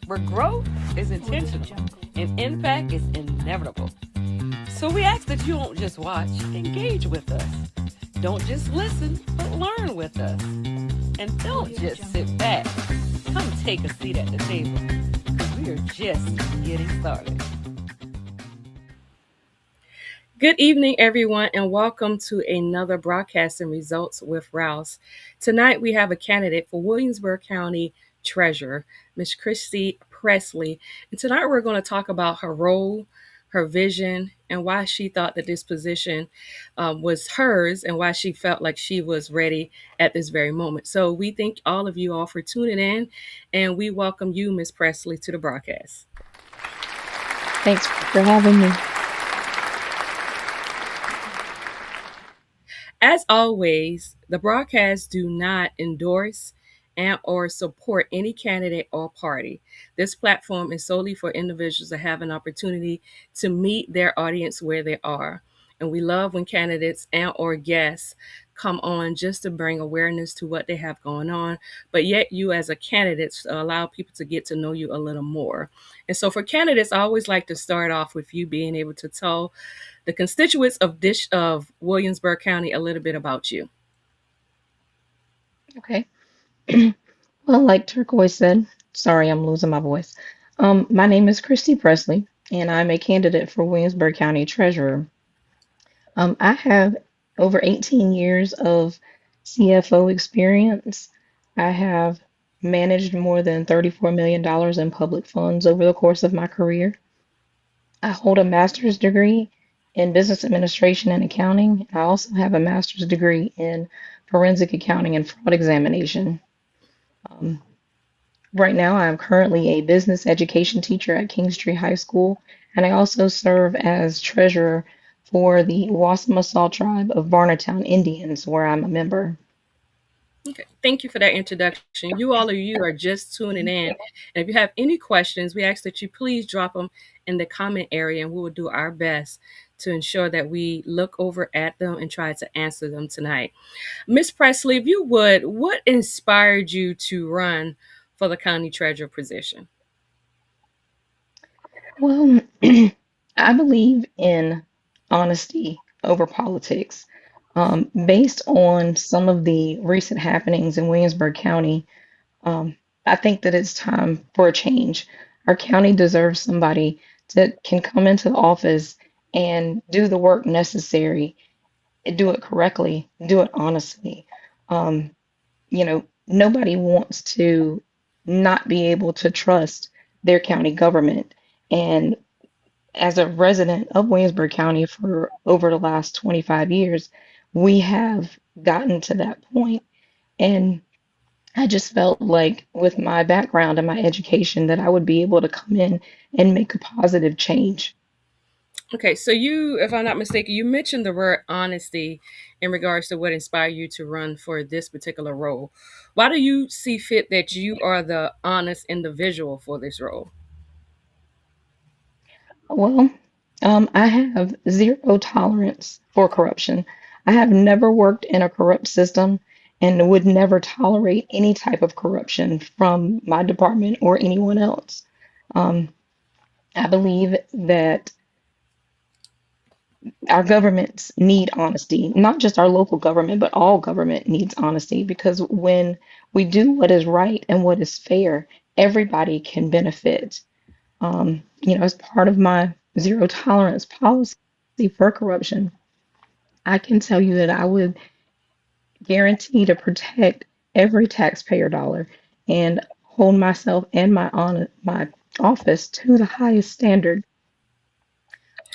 where growth is intentional and impact is inevitable. So we ask that you don't just watch, engage with us. Don't just listen, but learn with us. And don't just sit back. Come take a seat at the table, because we are just getting started. Good evening, everyone, and welcome to another Broadcasting Results with Rouse. Tonight, we have a candidate for Williamsburg County Treasurer, Ms. Kristi Pressley. And tonight, we're going to talk about her role, her vision, and why she thought that this position was hers and why she felt like she was ready at this very moment. So, we thank all of you all for tuning in, and we welcome you, Ms. Pressley, to the broadcast. Thanks for having me. As always, the broadcasts do not endorse and or support any candidate or party. This platform is solely for individuals to have an opportunity to meet their audience where they are. And we love when candidates and or guests come on just to bring awareness to what they have going on, but yet you as a candidate allow people to get to know you a little more. And so for candidates, I always like to start off with you being able to tell the constituents of Williamsburg County a little bit about you. Okay. Well, like Turquoise said, sorry, I'm losing my voice. My name is Kristi Pressley, and I'm a candidate for Williamsburg County Treasurer. I have over 18 years of CFO experience. I have managed more than $34 million in public funds over the course of my career. I hold a master's degree in business administration and accounting. I also have a master's degree in forensic accounting and fraud examination. Um, right now, I'm currently a business education teacher at Kingstree High School, and I also serve as treasurer for the Wasamasaw tribe of Barnatown Indians, where I'm a member. Okay, thank you for that introduction. All of you are just tuning in. And if you have any questions, we ask that you please drop them in the comment area and we will do our best to ensure that we look over at them and try to answer them tonight. Miss Pressley, if you would, what inspired you to run for the county treasurer position? Well, I believe in honesty over politics. Based on some of the recent happenings in Williamsburg County, I think that it's time for a change. Our county deserves somebody that can come into the office and do the work necessary, do it correctly, do it honestly. Um, Nobody wants to not be able to trust their county government. And as a resident of Williamsburg County for over the last 25 years, we have gotten to that point. And I just felt like with my background and my education that I would be able to come in and make a positive change. Okay, so you, if I'm not mistaken, you mentioned the word honesty in regards to what inspired you to run for this particular role. Why do you see fit that you are the honest individual for this role? Well, I have zero tolerance for corruption. I have never worked in a corrupt system and would never tolerate any type of corruption from my department or anyone else. Um, I believe that our governments need honesty, not just our local government, but all government needs honesty because when we do what is right and what is fair, everybody can benefit. As part of my zero tolerance policy for corruption, I can tell you that I would guarantee to protect every taxpayer dollar and hold myself and my office to the highest standard.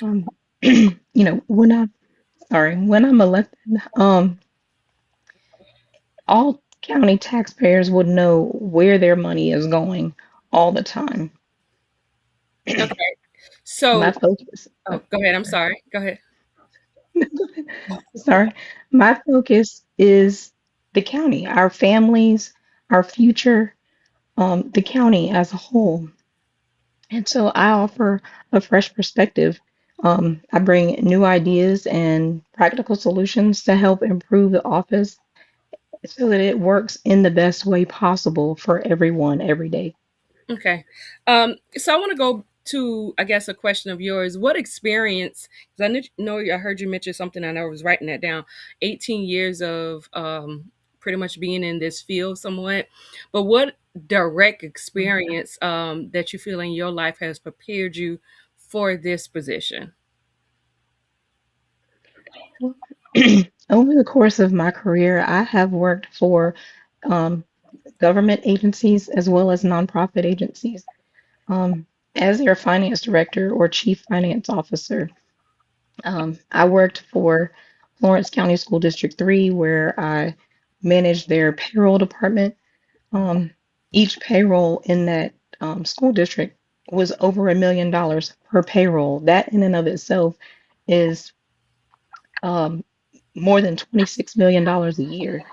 Um, when when I'm elected, all county taxpayers would know where their money is going all the time. Okay, My so, focus, oh, go ahead. I'm sorry. Go ahead. sorry, my focus is the county, our families, our future, the county as a whole. And so I offer a fresh perspective. I bring new ideas and practical solutions to help improve the office so that it works in the best way possible for everyone every day. Okay. So I want to go to, I guess, a question of yours. What experience, because know I heard you mention something and I was writing that down, 18 years of pretty much being in this field somewhat, but what direct experience that you feel in your life has prepared you for this position? Well, over the course of my career, I have worked for um, government agencies as well as nonprofit agencies. Um, as their finance director or chief finance officer, I worked for Florence County School District 3, where I managed their payroll department. Um, each payroll in that school district was over $1 million per payroll. That in and of itself is um, more than $26 million a year.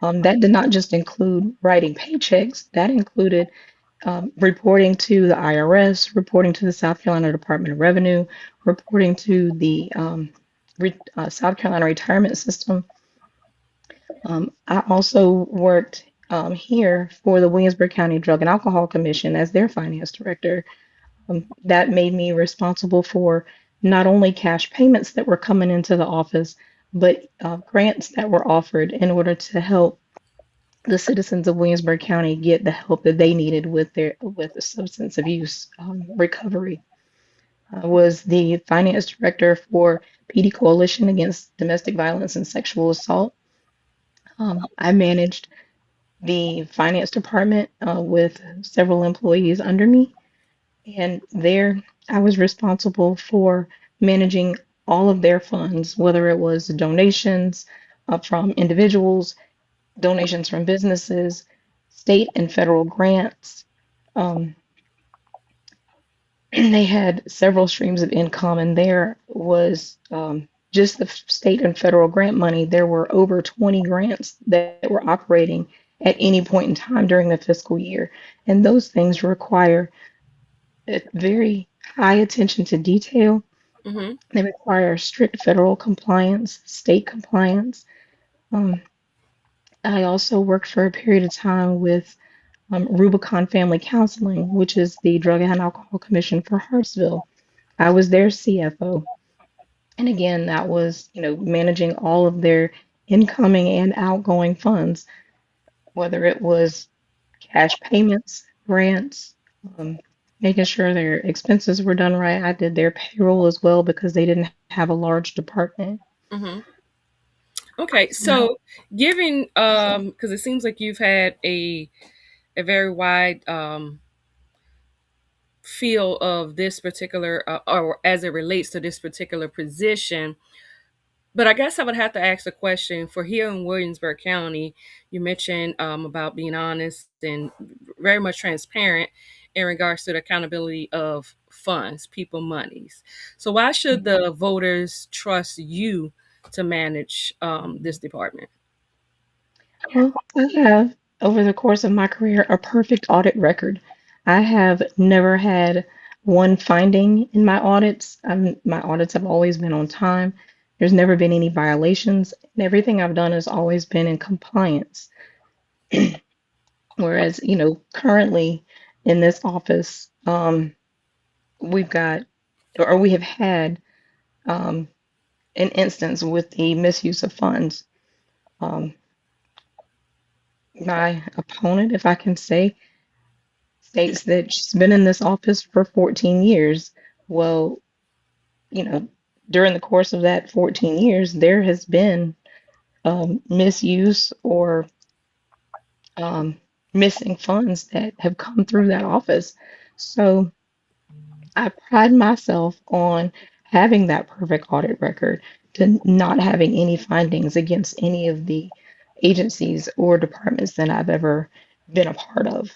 That did not just include writing paychecks, that included reporting to the IRS, reporting to the South Carolina Department of Revenue, reporting to the South Carolina retirement system. I also worked here for the Williamsburg County Drug and Alcohol Commission as their finance director. That made me responsible for not only cash payments that were coming into the office, but grants that were offered in order to help the citizens of Williamsburg County get the help that they needed with the substance abuse recovery. I was the finance director for PD Coalition Against Domestic Violence and Sexual Assault. I managed the finance department with several employees under me, and there I was responsible for managing all of their funds, whether it was donations from individuals, donations from businesses, state and federal grants. Um, they had several streams of income, and there was just the state and federal grant money. There were over 20 grants that were operating at any point in time during the fiscal year. And those things require a very high attention to detail. Mm-hmm. They require strict federal compliance, state compliance. Um, I also worked for a period of time with Rubicon Family Counseling, which is the Drug and Alcohol Commission for Hartsville. I was their CFO. And again, that was, managing all of their incoming and outgoing funds, whether it was cash payments, grants, um, making sure their expenses were done right. I did their payroll as well because they didn't have a large department. Mm-hmm. Okay, Yeah. so given because it seems like you've had a very wide feel of this particular or as it relates to this particular position. But I guess I would have to ask the question for here in Williamsburg County, you mentioned about being honest and very much transparent in regards to the accountability of funds, people monies. So why should the voters trust you to manage this department? Well, I have, over the course of my career, a perfect audit record. I have never had one finding in my audits. My audits have always been on time. There's never been any violations, and everything I've done has always been in compliance. Whereas, currently in this office, we've got, or we have had, um, an instance with the misuse of funds. Um, my opponent, if I can say, states that she's been in this office for 14 years. Well, you know, during the course of that 14 years, there has been misuse or um, missing funds that have come through that office. So I pride myself on having that perfect audit record, to not having any findings against any of the agencies or departments that I've ever been a part of.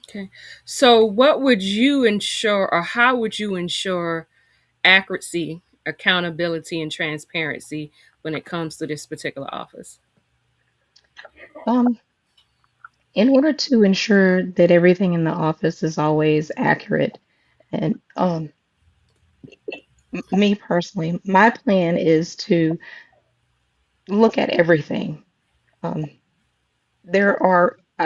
Okay. So what would you ensure or how would you ensure accuracy, accountability, and transparency when it comes to this particular office? Um, in order to ensure that everything in the office is always accurate, and me personally, my plan is to look at everything. I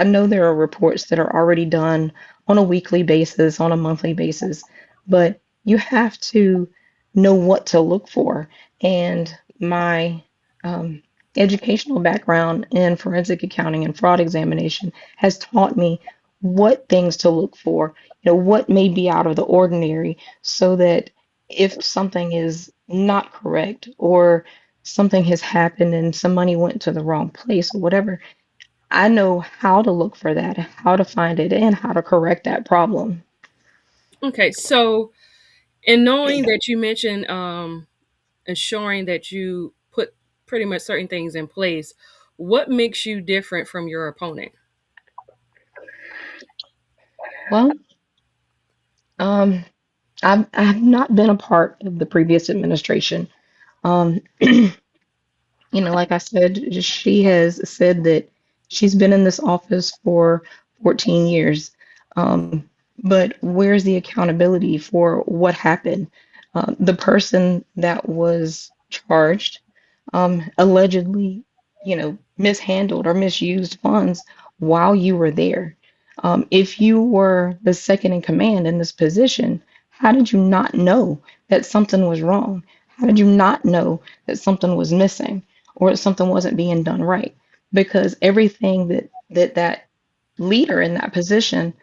know there are reports that are already done on a weekly basis, on a monthly basis, but you have to know what to look for. And my um, educational background in forensic accounting and fraud examination has taught me what things to look for, what may be out of the ordinary, so that if something is not correct or something has happened and some money went to the wrong place or whatever, I know how to look for that, how to find it, and how to correct that problem. Okay, so in knowing that you mentioned ensuring that you put pretty much certain things in place, what makes you different from your opponent? Well, um, I've not been a part of the previous administration. Um, like I said, she has said that she's been in this office for 14 years. Um, but where's the accountability for what happened? The person that was charged allegedly, mishandled or misused funds while you were there. If you were the second in command in this position, how did you not know that something was wrong? How did you not know that something was missing or that something wasn't being done right? Because everything that leader in that position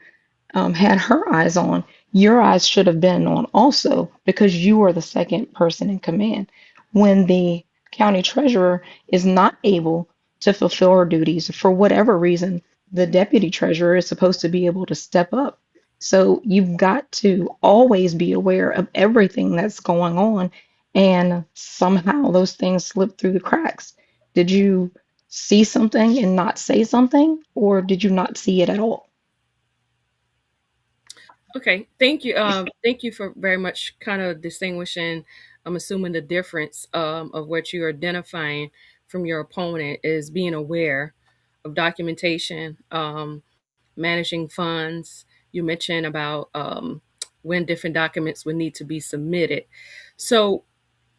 had her eyes on, your eyes should have been on also because you were the second person in command. When the county treasurer is not able to fulfill her duties for whatever reason, the deputy treasurer is supposed to be able to step up. So you've got to always be aware of everything that's going on, and somehow those things slip through the cracks. Did you see something and not say something, or did you not see it at all? Okay, thank you. Thank you for very much kind of distinguishing. I'm assuming the difference of what you're identifying from your opponent is being aware of documentation, managing funds. You mentioned about when different documents would need to be submitted. So,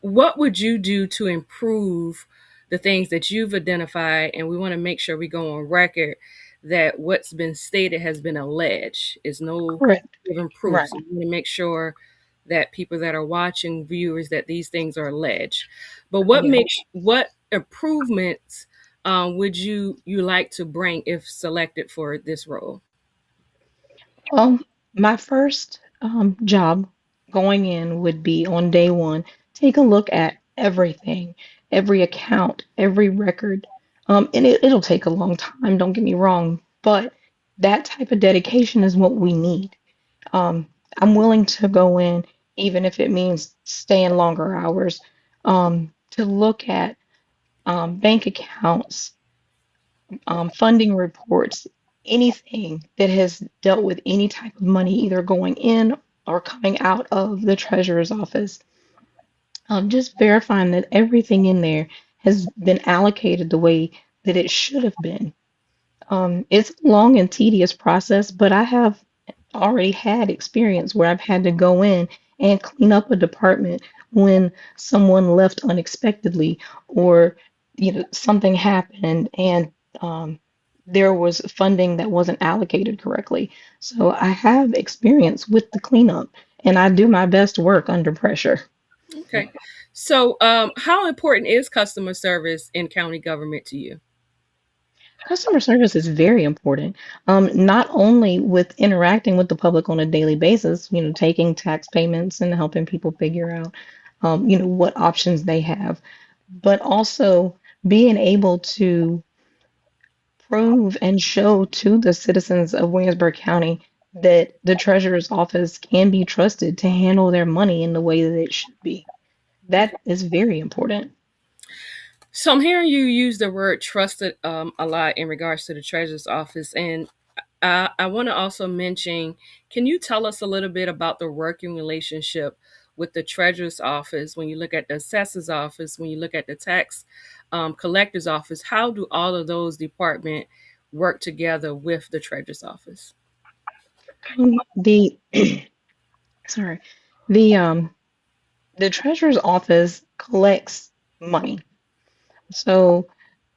what would you do to improve the things that you've identified? And we want to make sure we go on record that what's been stated has been alleged, is no Correct. given proof. Right. So we want to make sure that people that are watching, viewers, that these things are alleged. But Yeah. what improvements would you like to bring if selected for this role? Well, my first job going in would be on day one, take a look at everything, every account, every record. And it'll take a long time, don't get me wrong, but that type of dedication is what we need. Um, I'm willing to go in, even if it means staying longer hours, to look at bank accounts, funding reports, anything that has dealt with any type of money either going in or coming out of the treasurer's office. Just verifying that everything in there has been allocated the way that it should have been. It's a long and tedious process, but I have already had experience where I've had to go in and clean up a department when someone left unexpectedly or something happened and there was funding that wasn't allocated correctly. So I have experience with the cleanup and I do my best work under pressure. Okay. So, how important is customer service in county government to you? Customer service is very important, not only with interacting with the public on a daily basis, taking tax payments and helping people figure out, what options they have, but also being able to prove and show to the citizens of Williamsburg County that the treasurer's office can be trusted to handle their money in the way that it should be. That is very important. So I'm hearing you use the word trusted a lot in regards to the treasurer's office, and I want to also mention. Can you tell us a little bit about the working relationship with the treasurer's office? When you look at the assessor's office, when you look at the tax collector's office, how do all of those departments work together with the treasurer's office? The sorry, the the treasurer's office collects money. So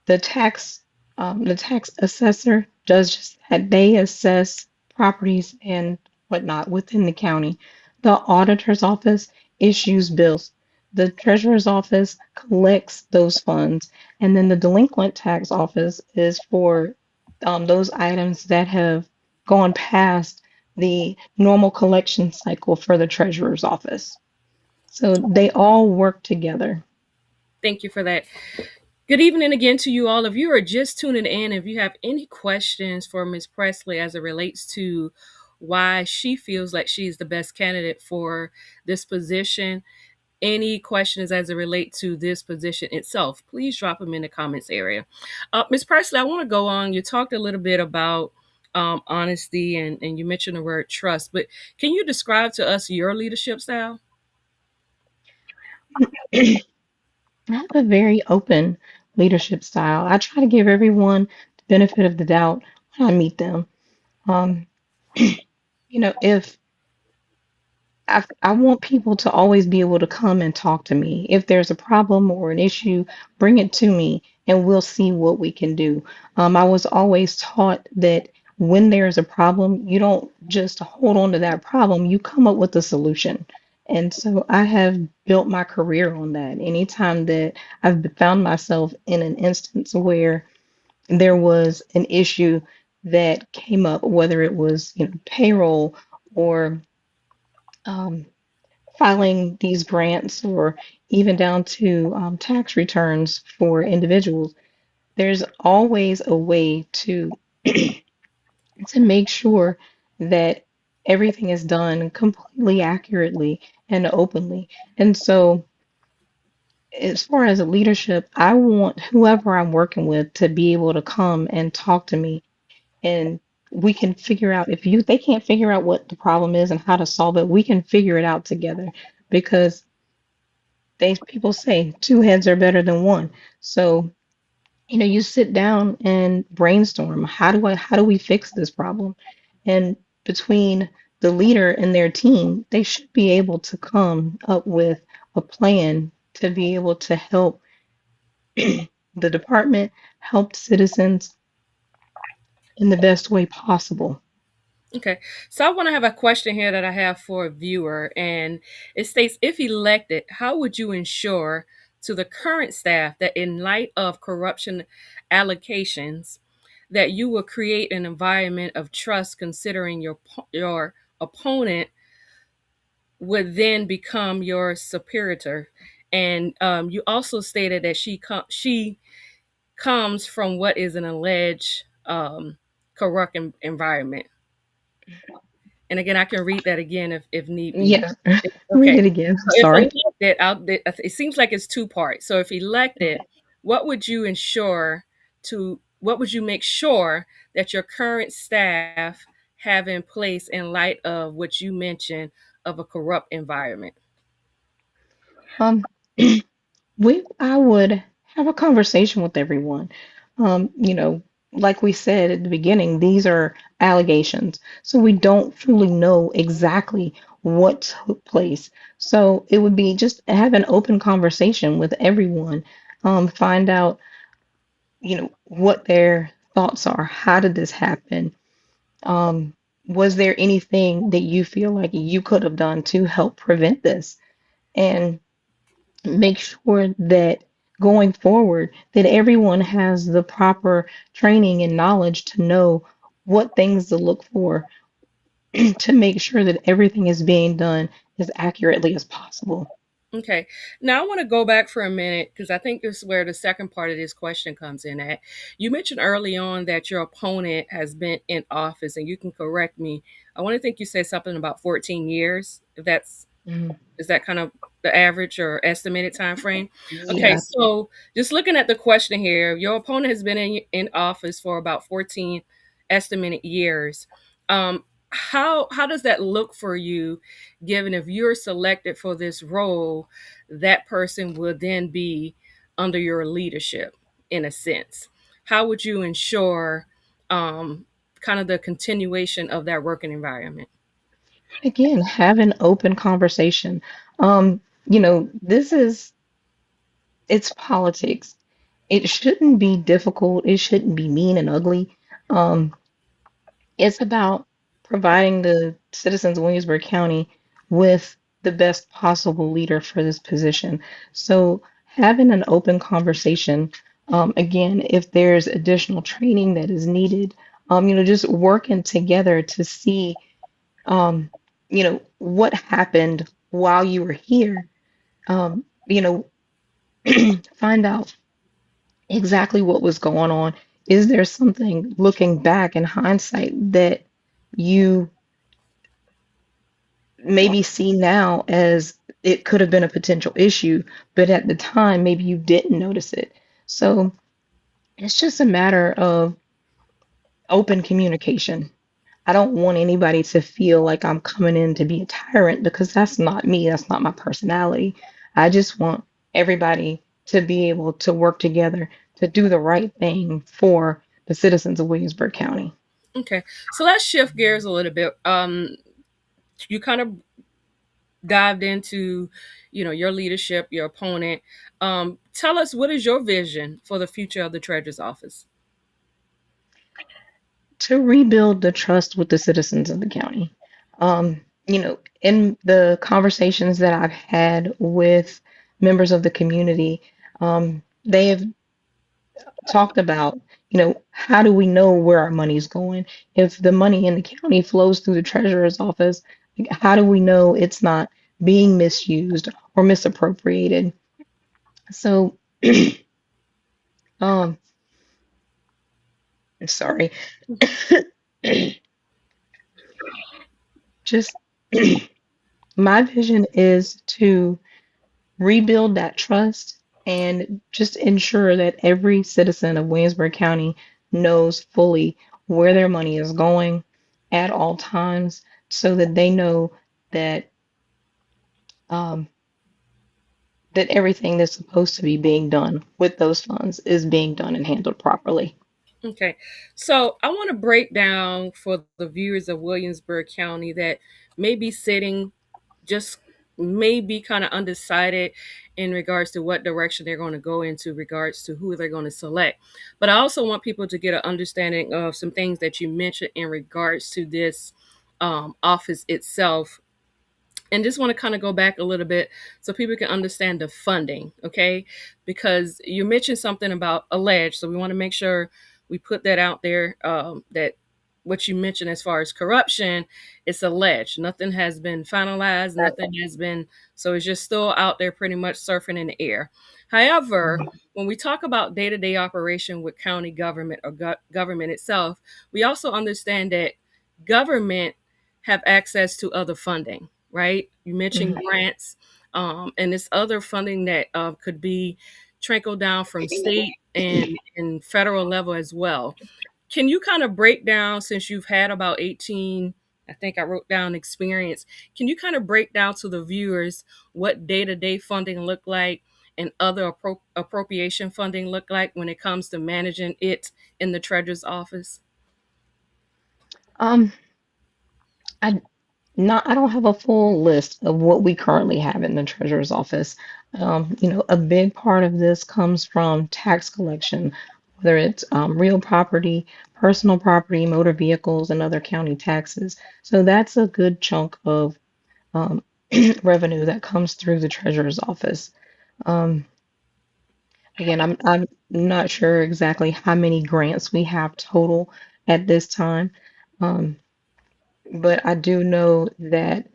the tax assessor does just that. They assess properties and whatnot within the county. The auditor's office issues bills. The treasurer's office collects those funds, and then the delinquent tax office is for those items that have gone past the normal collection cycle for the treasurer's office. So they all work together. Thank you for that. Good evening again to you all. If you are just tuning in, if you have any questions for Ms. Presley as it relates to why she feels like she's the best candidate for this position, any questions as it relate to this position itself, please drop them in the comments area. Ms. Presley, I want to go on. You talked a little bit about honesty and you mentioned the word trust, but can you describe to us your leadership style? I have a very open leadership style. I try to give everyone the benefit of the doubt when I meet them. Um, if I want people to always be able to come and talk to me. If there's a problem or an issue, bring it to me and we'll see what we can do. I was always taught that when there's a problem, you don't just hold on to that problem, you come up with a solution. And so I have built my career on that. Anytime that I've found myself in an instance where there was an issue that came up, whether it was, payroll or um, filing these grants or even down to tax returns for individuals, there's always a way to to make sure that everything is done completely accurately and openly. And so, as far as leadership, I want whoever I'm working with to be able to come and talk to me and we can figure out if you they can't figure out what the problem is and how to solve it, we can figure it out together because they people say two heads are better than one. So, you sit down and brainstorm. How do we fix this problem? And between the leader and their team, they should be able to come up with a plan to be able to help the department, help citizens in the best way possible. Okay, so I want to have a question here that I have for a viewer, and it states, if elected, how would you ensure to the current staff that in light of corruption allocations, that you will create an environment of trust considering your opponent would then become your superior? And you also stated that she comes from what is an alleged corrupt environment. And again, I can read that again if need be. Yeah, read Okay. it again. So if Sorry. elected, it seems like it's two parts. So if elected, what would you ensure what would you make sure that your current staff have in place in light of what you mentioned of a corrupt environment? Um, I would have a conversation with everyone. Um, you know, like we said at the beginning, these are allegations, so we don't truly know exactly what took place. So it would be just have an open conversation with everyone, find out, what their thoughts are. How did this happen? Was there anything that you feel like you could have done to help prevent this? And make sure that going forward that everyone has the proper training and knowledge to know what things to look for to make sure that everything is being done as accurately as possible. Okay. Now I want to go back for a minute because I think this is where the second part of this question comes in at. You mentioned early on that your opponent has been in office, and you can correct me. I want to think you said something about 14 years, if that's Mhm. is that kind of the average or estimated time frame? Okay, Yeah. so just looking at the question here, your opponent has been in office for about 14 estimated years. How does that look for you, given if you're selected for this role, that person will then be under your leadership in a sense? How would you ensure um, kind of the continuation of that working environment? Again, have an open conversation. This is it's politics. It shouldn't be difficult. It shouldn't be mean and ugly. Um, it's about providing the citizens of Williamsburg County with the best possible leader for this position. So having an open conversation, again, if there's additional training that is needed, just working together to see, what happened while you were here, find out exactly what was going on. Is there something looking back in hindsight that you maybe see now as it could have been a potential issue, but at the time, maybe you didn't notice it? So it's just a matter of open communication. I don't want anybody to feel like I'm coming in to be a tyrant because that's not me. That's not my personality. I just want everybody to be able to work together to do the right thing for the citizens of Williamsburg County. Okay, so let's shift gears a little bit. You kind of dived into, your leadership, your opponent. Tell us, what is your vision for the future of the treasurer's office? To rebuild the trust with the citizens of the county. In the conversations that I've had with members of the community, they have talked about, how do we know where our money is going? If the money in the county flows through the treasurer's office, like, how do we know it's not being misused or misappropriated? So, um, sorry, just my vision is to rebuild that trust and just ensure that every citizen of Williamsburg County knows fully where their money is going at all times so that they know that um, that everything that's supposed to be being done with those funds is being done and handled properly. Okay, so I want to break down for the viewers of Williamsburg County that may be sitting, just may be kind of undecided in regards to what direction they're going to go into regards to who they're going to select. But I also want people to get an understanding of some things that you mentioned in regards to this office itself, and just want to kind of go back a little bit so people can understand the funding, okay? Because you mentioned something about alleged, so we want to make sure we put that out there, that what you mentioned as far as corruption, it's alleged. Nothing has been finalized, nothing has been, so it's just still out there pretty much surfing in the air. However, when we talk about day-to-day operation with county government or government itself, we also understand that government have access to other funding, right? You mentioned Mhm. grants, and this other funding that could be trickled down from state and federal level as well. Can you kind of break down, since you've had about 18, I think I wrote down experience, can you kind of break down to the viewers what day-to-day funding look like and other appropriation funding look like when it comes to managing it in the treasurer's office? Um, I I don't have a full list of what we currently have in the treasurer's office. A big part of this comes from tax collection, whether it's real property, personal property, motor vehicles, and other county taxes. So that's a good chunk of um, revenue that comes through the treasurer's office. Um, Again, I'm not sure exactly how many grants we have total at this time. Um, but I do know that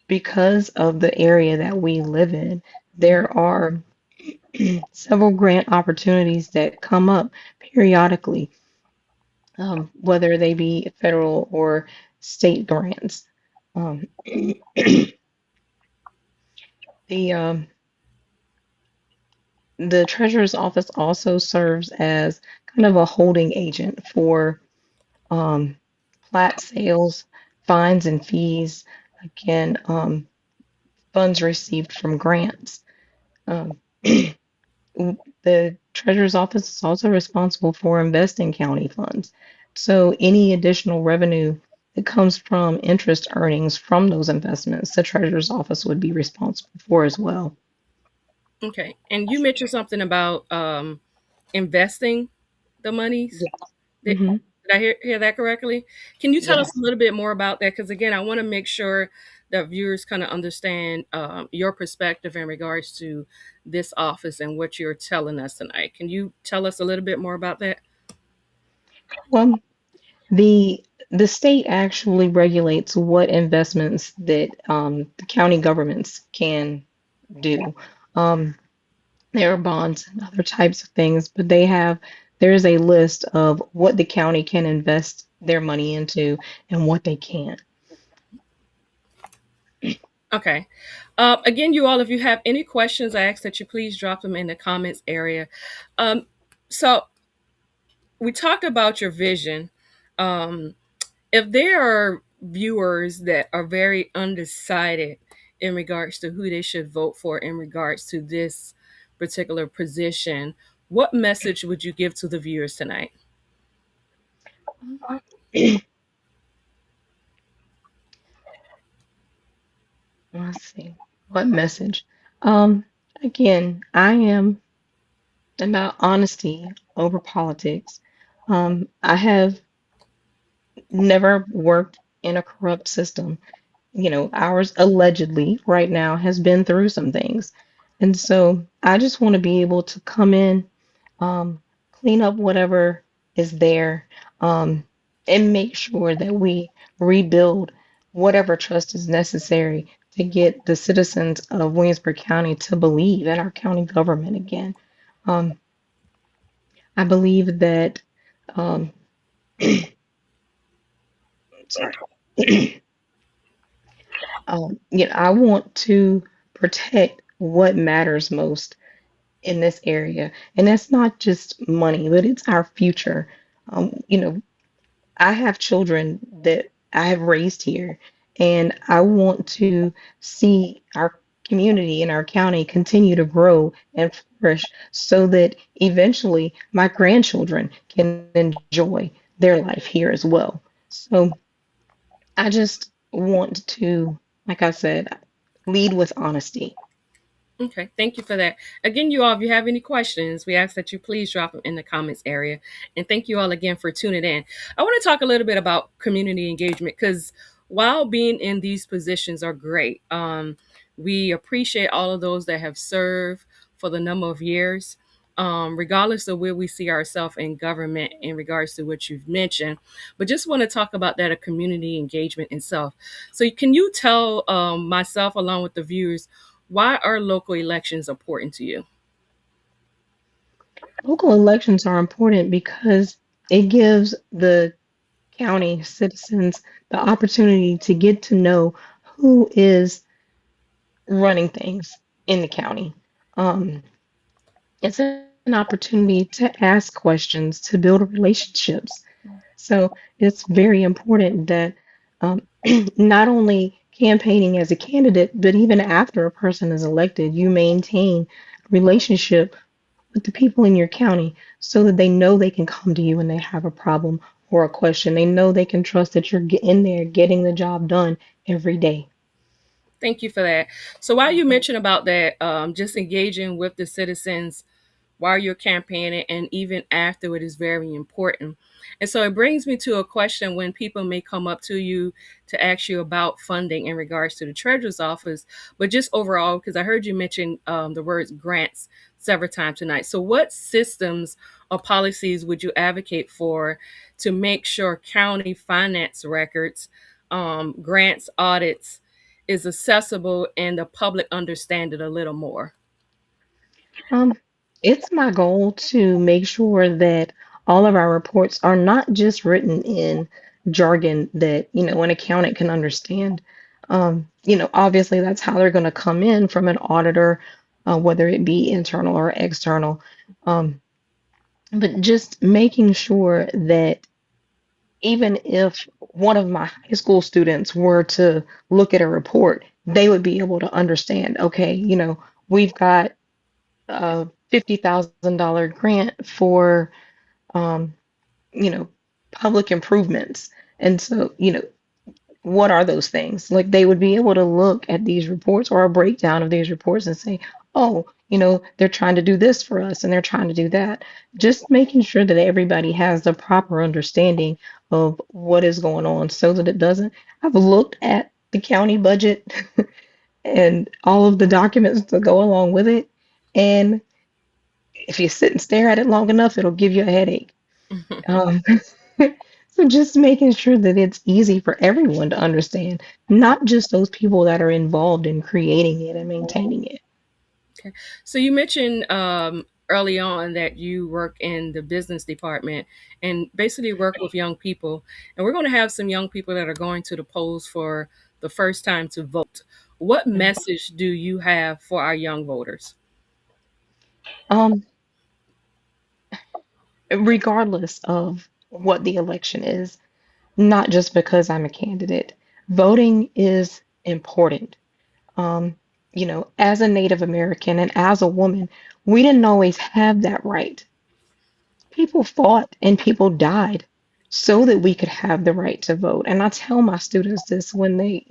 because of the area that we live in, there are several grant opportunities that come up periodically, whether they be federal or state grants. Um, the um, the treasurer's office also serves as kind of a holding agent for um, plat sales, fines and fees, again, funds received from grants. Um, the treasurer's office is also responsible for investing county funds. So any additional revenue that comes from interest earnings from those investments, the treasurer's office would be responsible for as well. Okay, and you mentioned something about investing the monies. Mm-hmm. Did I hear that correctly? Can you tell us a Yes. little bit more about that? Because again, I want to make sure that viewers kind of understand your perspective in regards to this office and what you're telling us tonight. Can you tell us a little bit more about that? Well, the state actually regulates what investments that the county governments can do. Um, there are bonds and other types of things, but there is a list of what the county can invest their money into and what they can't. Okay. Again, you all, if you have any questions, I ask that you please drop them in the comments area. Um, so we talked about your vision. Um, if there are viewers that are very undecided in regards to who they should vote for in regards to this particular position, what message would you give to the viewers tonight? Let's see. What message? Um, Again, I am about honesty over politics. I have never worked in a corrupt system. Ours allegedly right now has been through some things. And so I just want to be able to come in, clean up whatever is there, um, and make sure that we rebuild whatever trust is necessary to get the citizens of Williamsburg County to believe in our county government again. Um, I believe that, um, sorry. I want to protect what matters most in this area. And that's not just money, but it's our future. I have children that I have raised here, and I want to see our community and our county continue to grow and flourish so that eventually my grandchildren can enjoy their life here as well. So I just want to, like I said, lead with honesty. Okay, thank you for that. Again, you all, if you have any questions, we ask that you please drop them in the comments area. And thank you all again for tuning in. I want to talk a little bit about community engagement because while being in these positions are great, we appreciate all of those that have served for the number of years, regardless of where we see ourselves in government in regards to what you've mentioned. But just want to talk about that, a community engagement itself. So, can you tell myself, along with the viewers, why are local elections important to you? Local elections are important because it gives the county citizens the opportunity to get to know who is running things in the county. Um, it's an opportunity to ask questions, to build relationships. So it's very important that not only campaigning as a candidate, but even after a person is elected, you maintain a relationship with the people in your county so that they know they can come to you when they have a problem or a question. They know they can trust that you're in there getting the job done every day. Thank you for that. So while you Mhm. mentioned about that, just engaging with the citizens while you're campaigning and even after it is very important. And so it brings me to a question when people may come up to you to ask you about funding in regards to the treasurer's office, but just overall, because I heard you mention the words grants several times tonight. So, what systems or policies would you advocate for to make sure county finance records, grants, audits is accessible and the public understand it a little more? Um, it's my goal to make sure that all of our reports are not just written in jargon that, an accountant can understand. Obviously that's how they're going to come in from an auditor, whether it be internal or external. Um, but just making sure that even if one of my high school students were to look at a report, they would be able to understand, okay, we've got a $50,000 grant for, um, you know, public improvements. And so, what are those things? Like they would be able to look at these reports or a breakdown of these reports and say, oh, they're trying to do this for us and they're trying to do that. Just making sure that everybody has the proper understanding of what is going on so that it doesn't. I've looked at the county budget and all of the documents that go along with it. And if you sit and stare at it long enough, it'll give you a headache. Um, so just making sure that it's easy for everyone to understand, not just those people that are involved in creating it and maintaining it. Okay. So you mentioned early on that you work in the business department and basically work with young people. And we're going to have some young people that are going to the polls for the first time to vote. What Mhm. message do you have for our young voters? Um, Regardless of what the election is, not just because I'm a candidate, voting is important. Um, as a Native American and as a woman, we didn't always have that right. People fought and people died so that we could have the right to vote. And I tell my students this when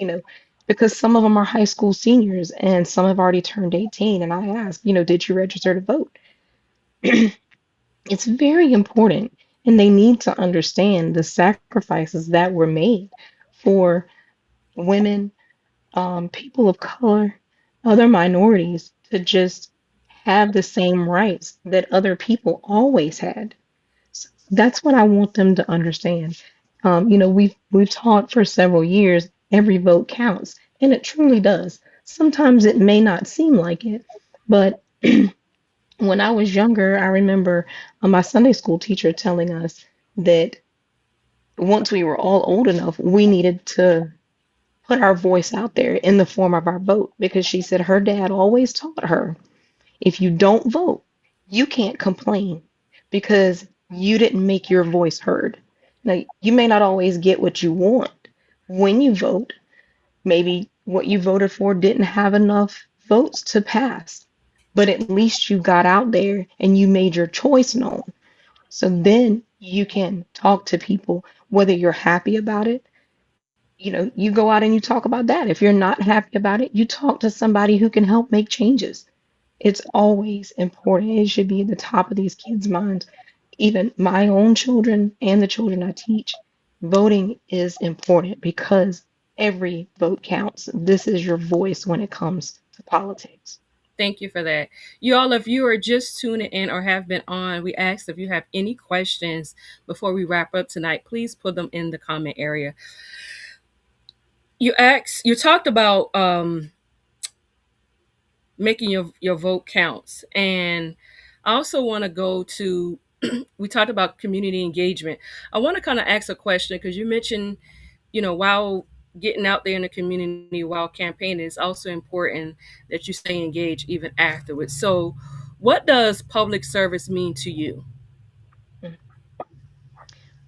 because some of them are high school seniors and some have already turned 18. And I ask, did you register to vote? It's very important. And they need to understand the sacrifices that were made for women, people of color, other minorities to just have the same rights that other people always had. So that's what I want them to understand. We've taught for several years every vote counts, and it truly does. Sometimes it may not seem like it, but when I was younger, I remember my Sunday school teacher telling us that once we were all old enough, we needed to put our voice out there in the form of our vote because she said her dad always taught her if you don't vote, you can't complain because you didn't make your voice heard. Now, you may not always get what you want when you vote. Maybe what you voted for didn't have enough votes to pass, but at least you got out there and you made your choice known. So then you can talk to people, whether you're happy about it. You go out and you talk about that. If you're not happy about it, you talk to somebody who can help make changes. It's always important. It should be at the top of these kids' minds. Even my own children and the children I teach, voting is important because every vote counts. This is your voice when it comes to politics. Thank you for that. You all, if you are just tuning in or have been on, we ask if you have any questions before we wrap up tonight, please put them in the comment area. You talked about making your vote counts. And I also want to go to we talked about community engagement. I want to kind of ask a question because you mentioned, while getting out there in the community while campaigning, it's also important that you stay engaged even afterwards. So, what does public service mean to you?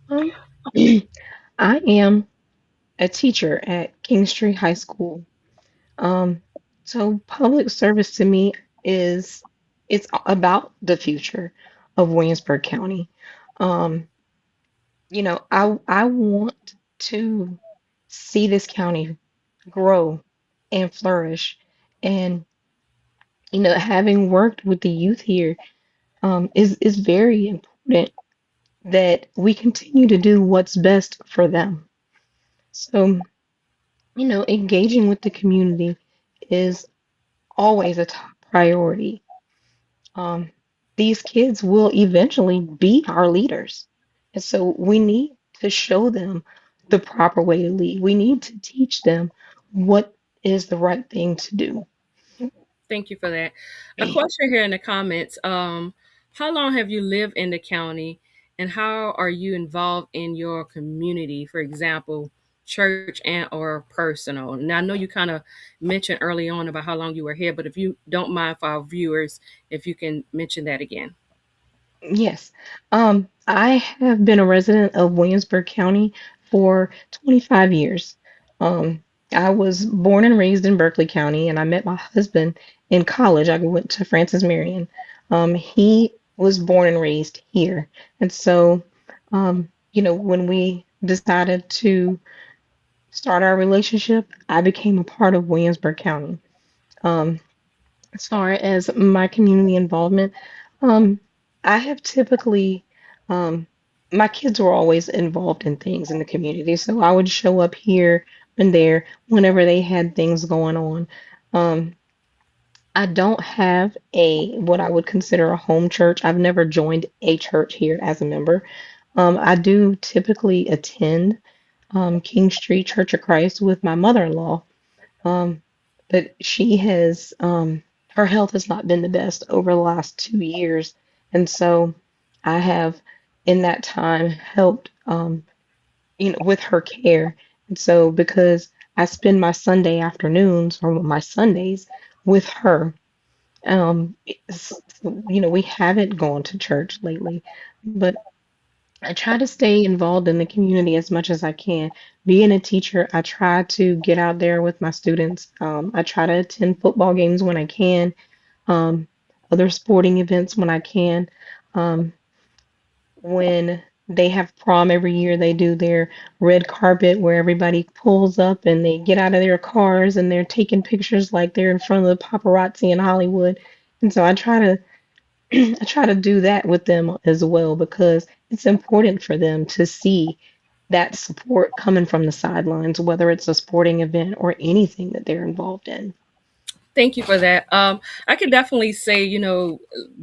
Um, I am a teacher at Kingstree High School. Um, so public service to me is it's about the future of Williamsburg County. Um, I want to see this county grow and flourish. And, having worked with the youth here, is very important that we continue to do what's best for them. So, engaging with the community is always a top priority. Um, these kids will eventually be our leaders. And so we need to show them the proper way to lead. We need to teach them what is the right thing to do. Thank you for that. A question here in the comments. How long have you lived in the county and how are you involved in your community? For example, church and or personal. Now I know you kind of mentioned early on about how long you were here, but if you don't mind for our viewers, if you can mention that again. Yes. I have been a resident of Williamsburg County for 25 years. Um, I was born and raised in Berkeley County, and I met my husband in college. I went to Francis Marion. He was born and raised here. And so, when we decided to start our relationship, I became a part of Williamsburg County. Um, As far as my community involvement, um, I have typically, um, my kids were always involved in things in the community, so I would show up here and there whenever they had things going on. Um, I don't have a what I would consider a home church. I've never joined a church here as a member. I do typically attend King Street Church of Christ with my mother-in-law. Um, but she has, her health has not been the best over the last 2 years. And so I have, in that time, helped, with her care. And so because I spend my Sunday afternoons or my Sundays with her, we haven't gone to church lately, but I try to stay involved in the community as much as I can. Being a teacher, I try to get out there with my students. I try to attend football games when I can, um, other sporting events when I can. Um, when they have prom every year, they do their red carpet where everybody pulls up and they get out of their cars and they're taking pictures like they're in front of the paparazzi in Hollywood. And so I try to I try to do that with them as well because it's important for them to see that support coming from the sidelines, whether it's a sporting event or anything that they're involved in. Thank you for that. I can definitely say,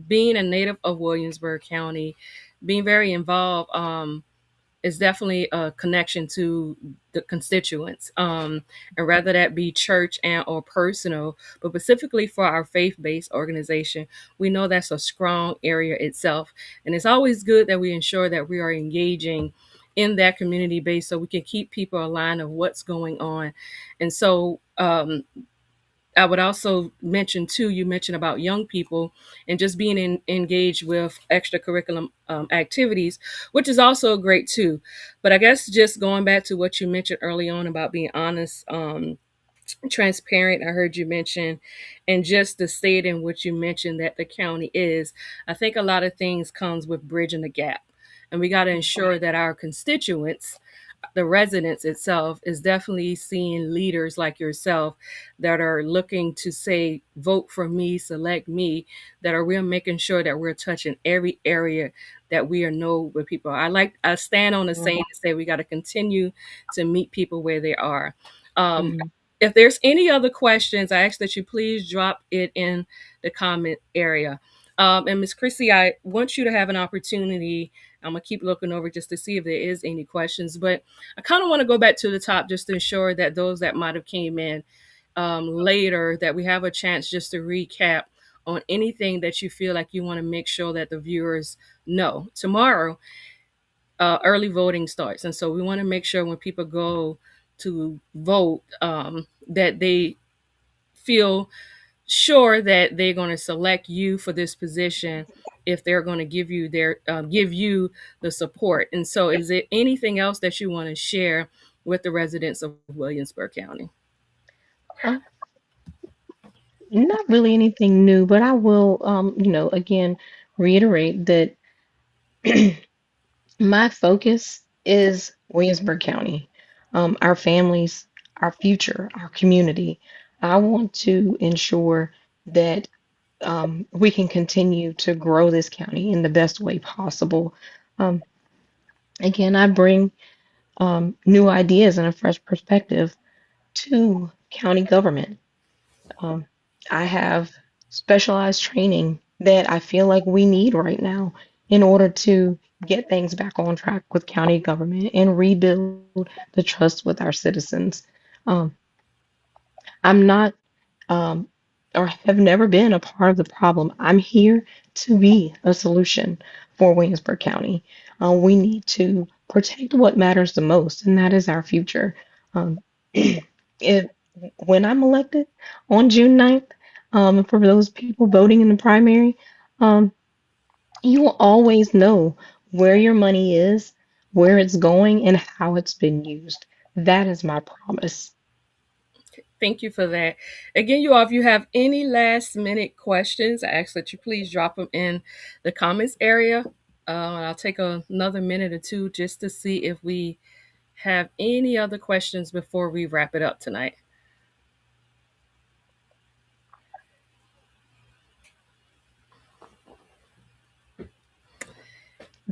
being a native of Williamsburg County, being very involved, is definitely a connection to the constituents, and rather that be church and or personal, but specifically for our faith-based organization, we know that's a strong area itself, and it's always good that we ensure that we are engaging in that community base so we can keep people aligned of what's going on. And so I would also mention too, you mentioned about young people and just being engaged with extracurriculum activities, which is also great too. But I guess just going back to what you mentioned early on about being honest, transparent, I heard you mention, and just the state in which you mentioned that the county is, I think a lot of things comes with bridging the gap. And we got to ensure that our constituents, the residents itself, is definitely seeing leaders like yourself that are looking to say vote for me, select me, that are we're making sure that we're touching every area that we are know with people. I stand on the saying Mhm. to say we got to continue to meet people where they are. um, Mhm. if there's any other questions, I ask that you please drop it in the comment area. And Miss Chrissy, I want you to have an opportunity. I'm gonna keep looking over just to see if there is any questions, but I kind of want to go back to the top just to ensure that those that might have came in later, that we have a chance just to recap on anything that you feel like you want to make sure that the viewers know. Tomorrow, early voting starts, and so we want to make sure when people go to vote, that they feel sure that they're going to select you for this position if they're going to give you the support. And so, is there anything else that you want to share with the residents of Williamsburg County? Uh, Not really anything new, but I will, again, reiterate that my focus is Williamsburg County, our families, our future, our community. I want to ensure that we can continue to grow this county in the best way possible. Um, Again, I bring new ideas and a fresh perspective to county government. Um, I have specialized training that I feel like we need right now in order to get things back on track with county government and rebuild the trust with our citizens. Um, I'm not um, or have never been a part of the problem. I'm here to be a solution for Williamsburg County. We need to protect what matters the most, and that is our future. Um, if when I'm elected on June 9th, for those people voting in the primary, um, you will always know where your money is, where it's going, and how it's been used. That is my promise. Thank you for that. Again, you all, if you have any last minute questions, I ask that you please drop them in the comments area. I'll take another minute or two just to see if we have any other questions before we wrap it up tonight.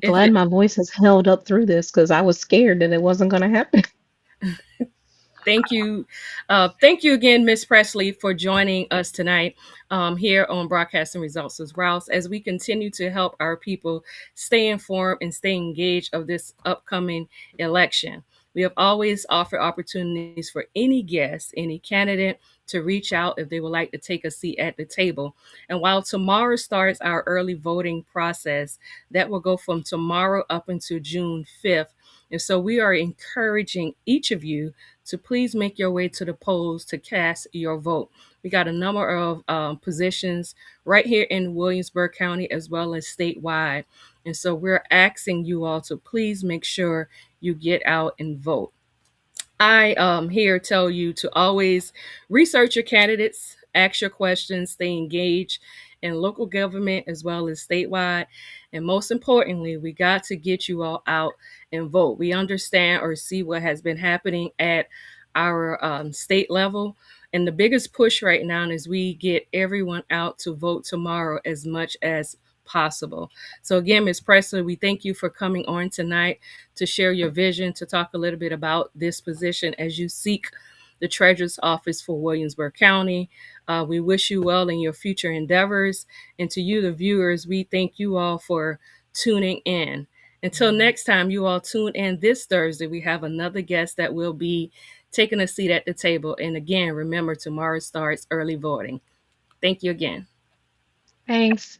If Glad it, my voice has held up through this because I was scared that it wasn't going to happen. Thank you. Thank you again, Miss Pressley, for joining us tonight here on Broadcasting Results as Rouse as we continue to help our people stay informed and stay engaged of this upcoming election. We have always offered opportunities for any guest, any candidate to reach out if they would like to take a seat at the table. And while tomorrow starts our early voting process, that will go from tomorrow up until June 5th. And so we are encouraging each of you to please make your way to the polls to cast your vote. We got a number of positions right here in Williamsburg County as well as statewide. And so we're asking you all to please make sure you get out and vote. I here tell you to always research your candidates, ask your questions, stay engaged in local government as well as statewide. And most importantly, we got to get you all out and vote. We understand or see what has been happening at our state level. And the biggest push right now is we get everyone out to vote tomorrow as much as possible. So again, Ms. Pressley, we thank you for coming on tonight to share your vision, to talk a little bit about this position as you seek the Treasurer's Office for Williamsburg County. We wish you well in your future endeavors. And to you, the viewers, we thank you all for tuning in. Until next time, you all tune in this Thursday. We have another guest that will be taking a seat at the table. And again, remember, tomorrow starts early voting. Thank you again. Thanks.